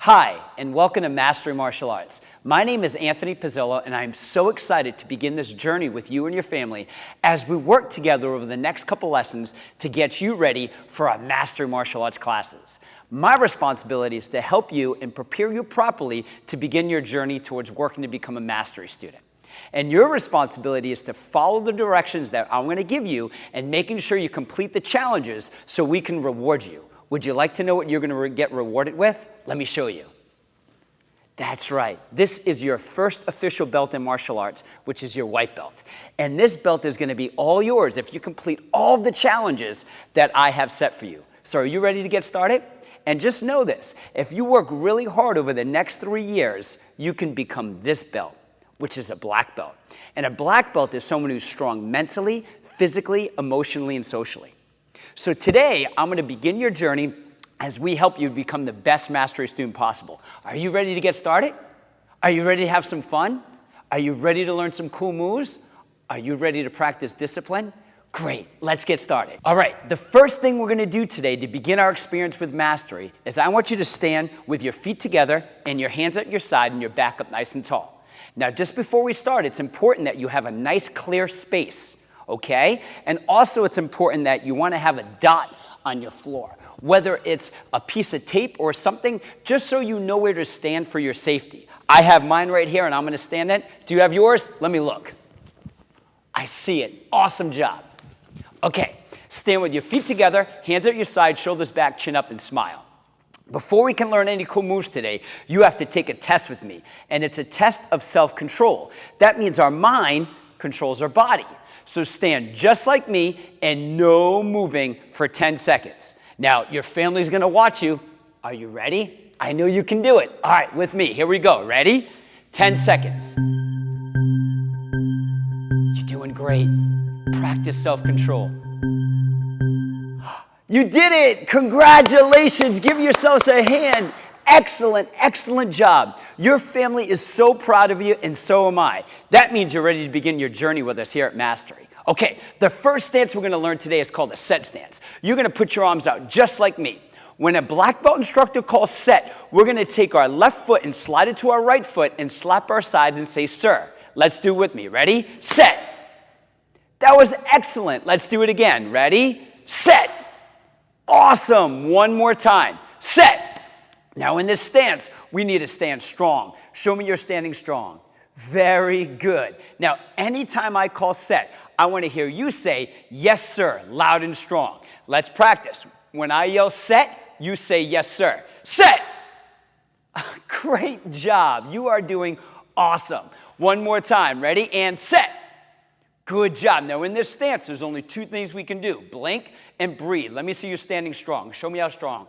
Hi, and welcome to Mastery Martial Arts. My name is Anthony Pizzillo, and I am so excited to begin this journey with you and your family as we work together over the next couple lessons to get you ready for our Mastery Martial Arts classes. My responsibility is to help you and prepare you properly to begin your journey towards working to become a mastery student. And your responsibility is to follow the directions that I'm going to give you and making sure you complete the challenges so we can reward you. Would you like to know what you're going to get rewarded with? Let me show you. That's right. This is your first official belt in martial arts, which is your white belt. And this belt is going to be all yours if you complete all of the challenges that I have set for you. So are you ready to get started? And just know this, if you work really hard over the next 3 years, you can become this belt, which is a black belt. And a black belt is someone who's strong mentally, physically, emotionally, and socially. So today, I'm going to begin your journey as we help you become the best mastery student possible. Are you ready to get started? Are you ready to have some fun? Are you ready to learn some cool moves? Are you ready to practice discipline? Great, let's get started. All right, the first thing we're going to do today to begin our experience with mastery is I want you to stand with your feet together and your hands at your side and your back up nice and tall. Now, just before we start, it's important that you have a nice clear space. Okay? And also it's important that you want to have a dot on your floor, whether it's a piece of tape or something, just so you know where to stand for your safety. I have mine right here and I'm going to stand it. Do you have yours? Let me look. I see it. Awesome job. Okay, stand with your feet together, hands at your side, shoulders back, chin up, and smile. Before we can learn any cool moves today, you have to take a test with me, and it's a test of self-control. That means our mind controls our body. So stand just like me and no moving for 10 seconds. Now, your family's going to watch you. Are you ready? I know you can do it. All right, with me. Here we go. Ready? 10 seconds. You're doing great. Practice self-control. You did it! Congratulations! Give yourselves a hand. Excellent, excellent job. Your family is so proud of you, and so am I. That means you're ready to begin your journey with us here at Mastery. Okay, the first stance we're going to learn today is called a set stance. You're going to put your arms out just like me. When a black belt instructor calls set, we're going to take our left foot and slide it to our right foot and slap our sides and say, sir. Let's do it with me. Ready? Set. That was excellent. Let's do it again. Ready? Set. Awesome. One more time. Set. Now in this stance, we need to stand strong. Show me you're standing strong. Very good. Now, anytime I call set, I want to hear you say, yes, sir, loud and strong. Let's practice. When I yell set, you say, yes, sir. Set! Great job. You are doing awesome. One more time. Ready? And set. Good job. Now, in this stance, there's only two things we can do. Blink and breathe. Let me see you standing strong. Show me how strong.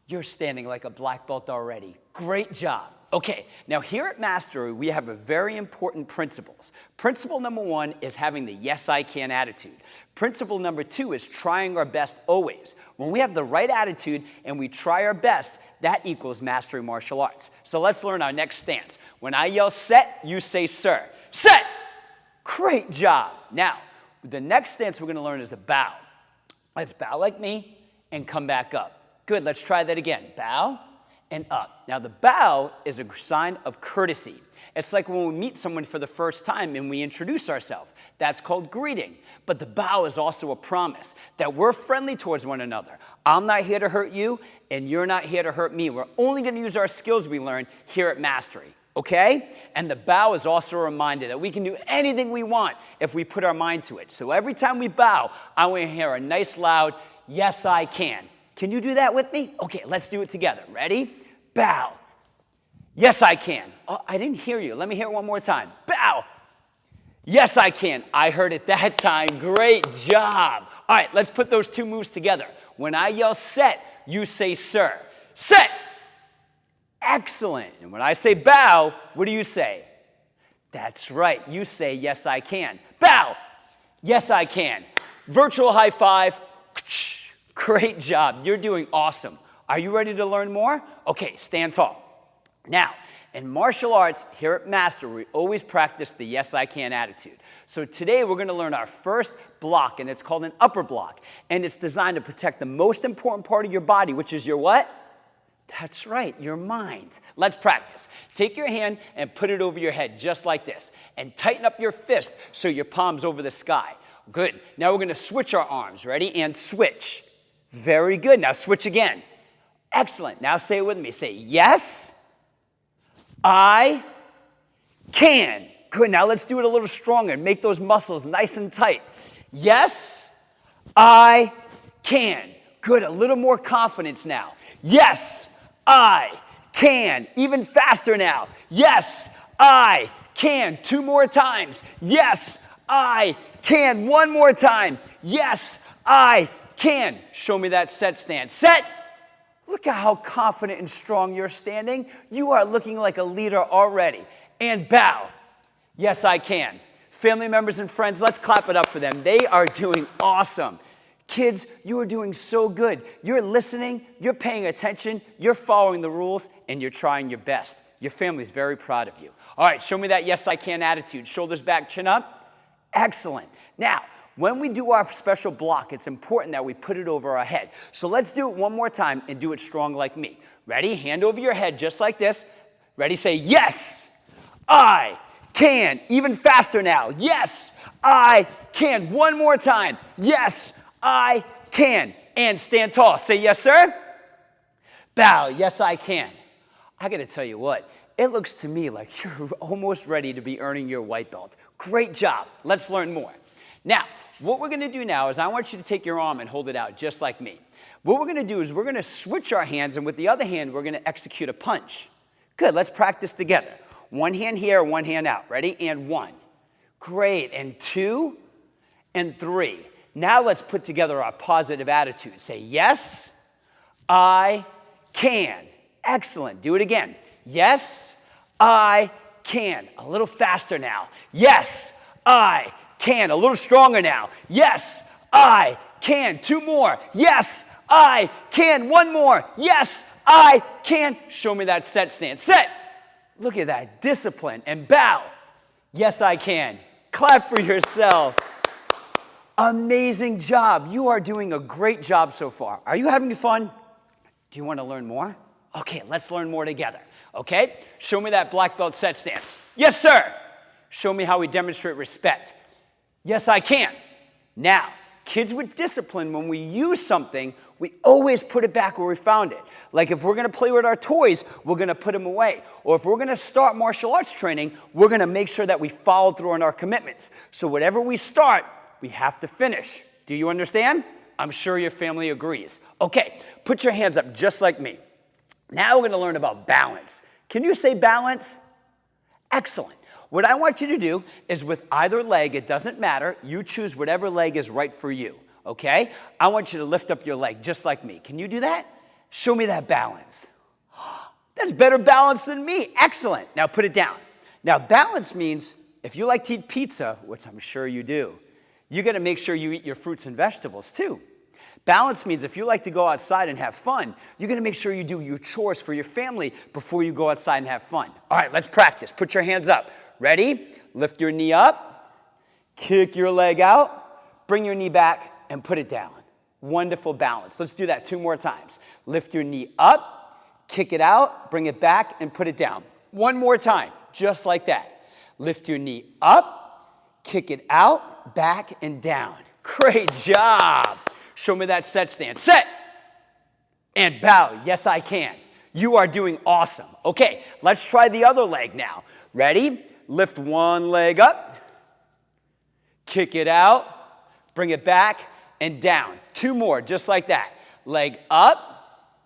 You're standing like a black belt already. Great job. Okay, now here at Mastery, we have a very important principles. Principle number 1 is having the yes, I can attitude. Principle number 2 is trying our best always. When we have the right attitude and we try our best, that equals Mastery Martial Arts. So let's learn our next stance. When I yell set, you say sir. Set! Great job. Now, the next stance we're going to learn is a bow. Let's bow like me and come back up. Good, let's try that again. Bow and up. Now the bow is a sign of courtesy. It's like when we meet someone for the first time and we introduce ourselves. That's called greeting. But the bow is also a promise that we're friendly towards one another. I'm not here to hurt you and you're not here to hurt me. We're only going to use our skills we learn here at Mastery. Okay? And the bow is also a reminder that we can do anything we want if we put our mind to it. So every time we bow, I want to hear a nice loud, yes, I can. Can you do that with me? Okay, let's do it together. Ready? Bow. Yes, I can. Oh, I didn't hear you. Let me hear it one more time. Bow. Yes, I can. I heard it that time. Great job. All right, let's put those two moves together. When I yell set, you say sir. Set. Excellent. And when I say bow, what do you say? That's right. You say yes, I can. Bow. Yes, I can. Virtual high five. Great job. You're doing awesome. Are you ready to learn more? Okay, stand tall. Now, in martial arts, here at Master, we always practice the yes, I can attitude. So today we're going to learn our first block, and it's called an upper block. And it's designed to protect the most important part of your body, which is your what? That's right, your mind. Let's practice. Take your hand and put it over your head just like this. And tighten up your fist so your palm's over the sky. Good. Now we're going to switch our arms. Ready? And switch. Very good. Now switch again. Excellent. Now say it with me. Say, yes, I can. Good. Now let's do it a little stronger. Make those muscles nice and tight. Yes, I can. Good. A little more confidence now. Yes, I can. Even faster now. Yes, I can. 2 more times. Yes, I can. 1 more time. Yes, I can. Show me that set stance. Set. Look at how confident and strong you're standing. You are looking like a leader already. And bow. Yes, I can. Family members and friends, let's clap it up for them. They are doing awesome. Kids, you are doing so good. You're listening, you're paying attention, you're following the rules, and you're trying your best. Your family's very proud of you. All right, show me that yes, I can attitude. Shoulders back, chin up. Excellent. Now, when we do our special block, it's important that we put it over our head. So let's do it one more time and do it strong like me. Ready? Hand over your head just like this. Ready? Say, yes, I can. Even faster now. Yes, I can. 1 more time. Yes, I can. And stand tall. Say, yes, sir. Bow. Yes, I can. I got to tell you what. It looks to me like you're almost ready to be earning your white belt. Great job. Let's learn more. Now, what we're going to do now is I want you to take your arm and hold it out just like me. What we're going to do is we're going to switch our hands, and with the other hand, we're going to execute a punch. Good. Let's practice together. 1 hand here, 1 hand out. Ready? And 1. Great. And 2 and 3. Now let's put together our positive attitude. Say, yes, I can. Excellent. Do it again. Yes, I can. A little faster now. Yes, I can. A little stronger now. Yes, I can. 2 more. Yes, I can. 1 more. Yes, I can. Show me that set stance. Set. Look at that. Discipline and bow. Yes, I can. Clap for yourself. Amazing job. You are doing a great job so far. Are you having fun? Do you want to learn more? Okay, let's learn more together. Okay? Show me that black belt set stance. Yes, sir. Show me how we demonstrate respect. Yes, I can. Now, kids with discipline, when we use something, we always put it back where we found it. Like if we're going to play with our toys, we're going to put them away. Or if we're going to start martial arts training, we're going to make sure that we follow through on our commitments. So whatever we start, we have to finish. Do you understand? I'm sure your family agrees. Okay, put your hands up just like me. Now we're going to learn about balance. Can you say balance? Excellent. What I want you to do is with either leg, it doesn't matter. You choose whatever leg is right for you, okay? I want you to lift up your leg just like me. Can you do that? Show me that balance. That's better balance than me. Excellent. Now put it down. Now balance means if you like to eat pizza, which I'm sure you do, you got to make sure you eat your fruits and vegetables too. Balance means if you like to go outside and have fun, you're going to make sure you do your chores for your family before you go outside and have fun. All right, let's practice. Put your hands up. Ready? Lift your knee up. Kick your leg out. Bring your knee back and put it down. Wonderful balance. Let's do that 2 more times. Lift your knee up. Kick it out. Bring it back and put it down. 1 more time. Just like that. Lift your knee up. Kick it out. Back and down. Great job. Show me that set stance. Set. And bow. Yes, I can. You are doing awesome. Okay, let's try the other leg now. Ready? Lift 1 leg up. Kick it out. Bring it back and down. 2 more, just like that. Leg up.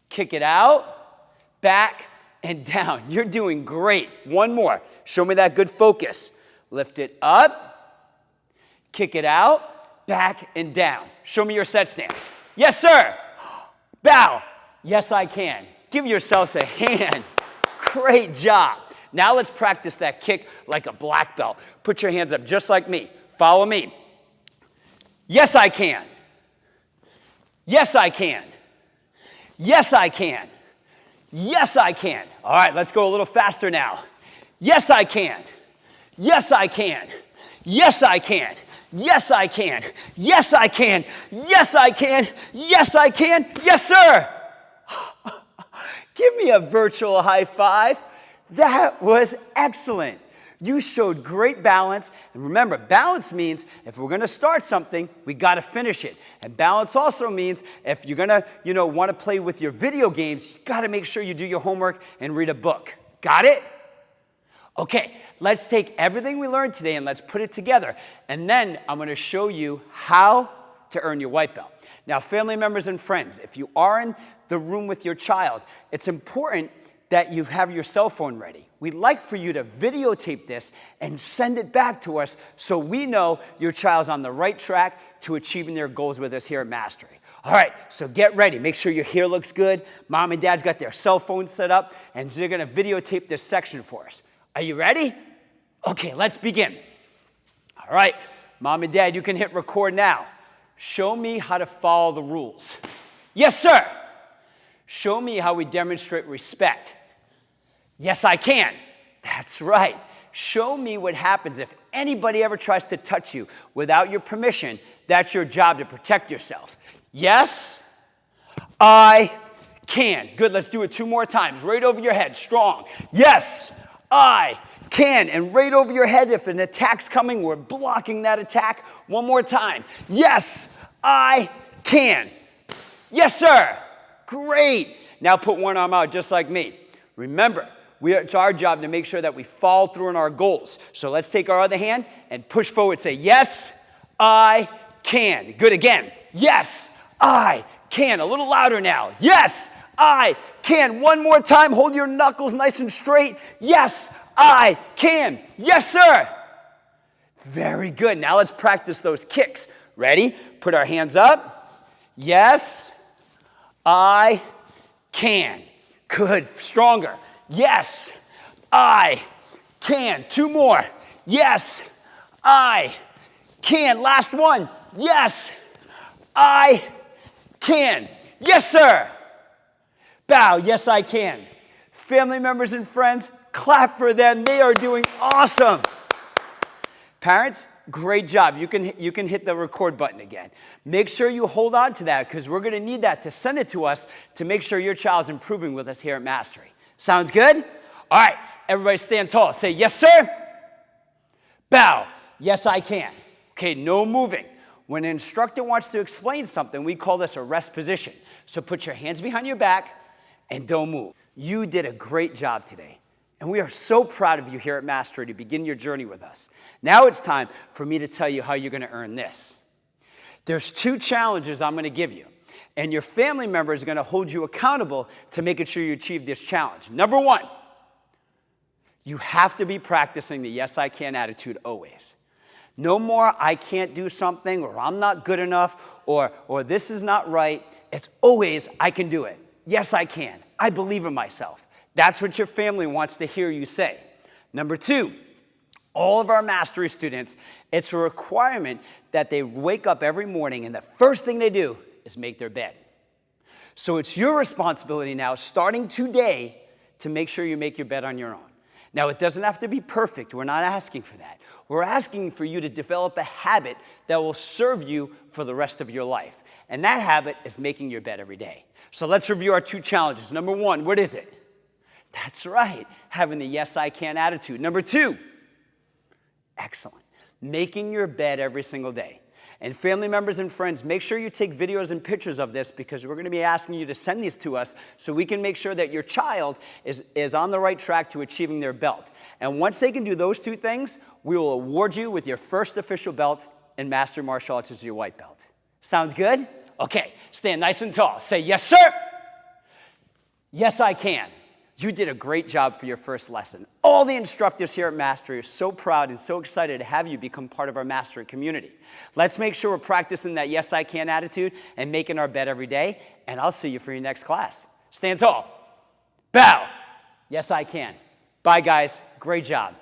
Kick it out. Back and down. You're doing great. 1 more. Show me that good focus. Lift it up. Kick it out. Back and down. Show me your set stance. Yes, sir. Bow. Yes, I can. Give yourselves a hand. Great job. Now let's practice that kick like a black belt. Put your hands up just like me. Follow me. Yes, I can. Yes, I can. Yes, I can. Yes, I can. All right, let's go a little faster now. Yes, I can. Yes, I can. Yes, I can. Yes, I can. Yes, I can. Yes, I can. Yes, I can. Yes, sir. Give me a virtual high five. That was excellent. You showed great balance. And remember, balance means if we're going to start something, we got to finish it. And balance also means if you're going to, want to play with your video games, you got to make sure you do your homework and read a book. Got it? Okay, let's take everything we learned today and let's put it together. And then I'm going to show you how to earn your white belt. Now, family members and friends, if you are in the room with your child, it's important that you have your cell phone ready. We'd like for you to videotape this and send it back to us so we know your child's on the right track to achieving their goals with us here at Mastery. All right, so get ready. Make sure your hair looks good. Mom and Dad's got their cell phones set up, and they're going to videotape this section for us. Are you ready? Okay, let's begin. All right, Mom and Dad, you can hit record now. Show me how to follow the rules. Yes, sir. Show me how we demonstrate respect. Yes, I can. That's right. Show me what happens if anybody ever tries to touch you without your permission. That's your job to protect yourself. Yes, I can. Good, let's do it 2 more times. Right over your head, strong. Yes, I can. And right over your head, if an attack's coming, we're blocking that attack. 1 more time. Yes, I can. Yes, sir. Great. Now put one arm out just like me. Remember, it's our job to make sure that we follow through on our goals. So let's take our other hand and push forward. Say, yes, I can. Good again. Yes, I can. A little louder now. Yes, I can. 1 more time. Hold your knuckles nice and straight. Yes, I can. Yes, sir. Very good. Now let's practice those kicks. Ready? Put our hands up. Yes, I can. Good. Stronger. Yes, I can. 2 more. Yes, I can. Last one. Yes, I can. Yes, sir. Bow. Yes, I can. Family members and friends, clap for them. They are doing awesome. Parents, great job. You can hit the record button again. Make sure you hold on to that because we're going to need that to send it to us to make sure your child's improving with us here at Mastery. Sounds good? All right, everybody stand tall. Say, yes, sir. Bow. Yes, I can. Okay, no moving. When an instructor wants to explain something, we call this a rest position. So put your hands behind your back and don't move. You did a great job today. And we are so proud of you here at Mastery to begin your journey with us. Now it's time for me to tell you how you're going to earn this. There's 2 challenges I'm going to give you. And your family members are going to hold you accountable to making sure you achieve this challenge. Number 1, you have to be practicing the yes, I can attitude always. No more I can't do something or I'm not good enough or this is not right. It's always I can do it. Yes, I can. I believe in myself. That's what your family wants to hear you say. Number 2, all of our Mastery students, it's a requirement that they wake up every morning and the first thing they do is make their bed. So it's your responsibility now, starting today, to make sure you make your bed on your own. Now, it doesn't have to be perfect. We're not asking for that. We're asking for you to develop a habit that will serve you for the rest of your life. And that habit is making your bed every day. So let's review our 2 challenges. Number 1, what is it? That's right, having the yes, I can attitude. Number 2, excellent, making your bed every single day. And family members and friends, make sure you take videos and pictures of this because we're going to be asking you to send these to us so we can make sure that your child is on the right track to achieving their belt. And once they can do those 2 things, we will award you with your first official belt in Master Martial Arts as your white belt. Sounds good? Okay, stand nice and tall. Say, yes, sir. Yes, I can. You did a great job for your first lesson. All the instructors here at Mastery are so proud and so excited to have you become part of our Mastery community. Let's make sure we're practicing that yes, I can attitude and making our bed every day, and I'll see you for your next class. Stand tall. Bow. Yes, I can. Bye, guys. Great job.